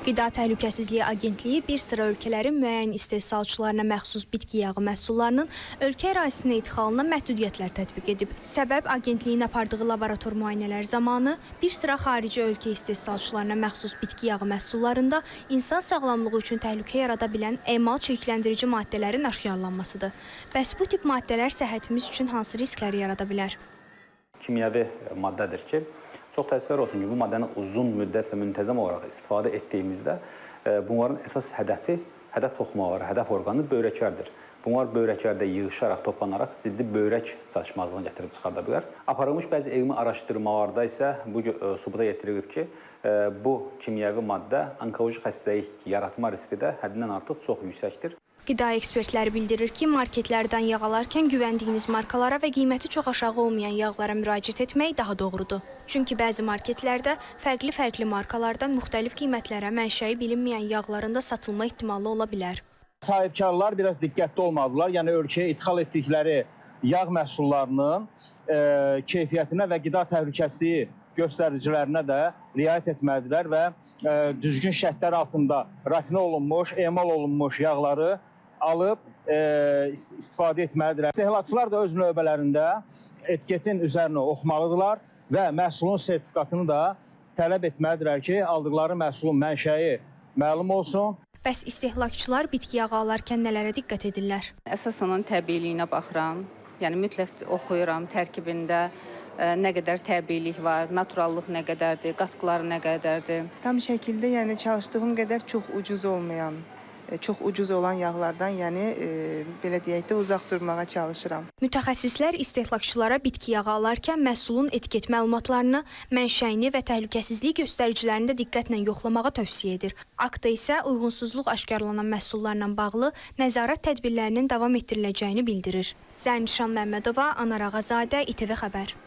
Qida Təhlükəsizliyi Agentliyi bir sıra ölkələrin müəyyən istehsalçılarına məxsus bitki yağı məhsullarının ölkə ərazisinə idxalına məhdudiyyətlər tətbiq edib. Səbəb agentliyin apardığı laborator müayinələr zamanı bir sıra xarici ölkə istehsalçılarına məxsus bitki yağı məhsullarında insan sağlamlığı üçün təhlükə yarada bilən emal çirkləndirici maddələrin aşkarlanmasıdır. Bəs bu tip maddələr səhhətimiz üçün hansı riskləri yarada bilər? Kimyəvi maddədir ki, çox təəssüflər olsun ki, bu maddəni uzun müddət və müntəzəm olaraq istifadə etdiyimizdə bunların əsas hədəf toxumaları, hədəf orqanı böyrəklərdir. Bunlar böyrəklərdə yığışaraq, toplanaraq ciddi böyrək çatışmazlığını gətirib çıxarda bilər. Aparılmış bəzi elmi araşdırmalarda isə bu sübuta yetirilib ki, bu kimyəvi maddə onkoloji xəstəlik yaratma riski də həddindən artıq çox yüksəkdir. Qida ekspertləri bildirir ki, marketlərdən yağ alarkən güvəndiyiniz markalara və qiyməti çox aşağı olmayan yağlara müraciət etmək daha doğrudur. Çünki bəzi marketlərdə fərqli markalarda müxtəlif qiymətlərə mənşəyi bilinməyən yağların da satılma ehtimalı ola bilər. Sahibkarlar biraz diqqətli olmalıdırlar. Yəni ölkəyə idxal etdikləri yağ məhsullarının keyfiyyətinə və qida təhlükəsizliyi göstəricilərinə də riayət etməlidirlər və düzgün şərtlər altında rafinə olunmuş, emal olunmuş yağları alıb istifadə etməlidirlər. İstehlakçılar da öz növbələrində etiketin üzərinə oxumalıdırlar və məhsulun sertifikatını da tələb etməlidirlər ki, aldıqları məhsulun mənşəyi məlum olsun. Bəs istehlakçılar bitki yağı alarkən nələrə diqqət edirlər? Əsas onun təbiiliyinə baxıram. Yəni mütləq oxuyuram tərkibində nə qədər təbiilik var, naturallıq nə qədərdir, qatqıları nə qədərdir. Tam şəkildə yəni çalışdığım qədər çox ucuz olan yağlardan, yəni belə deyək də uzaq durmağa çalışıram. Mütəxəssislər istehlakçılara bitki yağı alarkən məhsulun etiket məlumatlarını, mənşəyini və təhlükəsizlik göstəricilərini də diqqətlə yoxlamağı tövsiyə edir. Aktda isə uyğunsuzluq aşkarlanan məhsullarla bağlı nəzarət tədbirlərinin davam etdiriləcəyini bildirir. Zənişan Məmmədova, Anar Ağazadə, İTV Xəbər.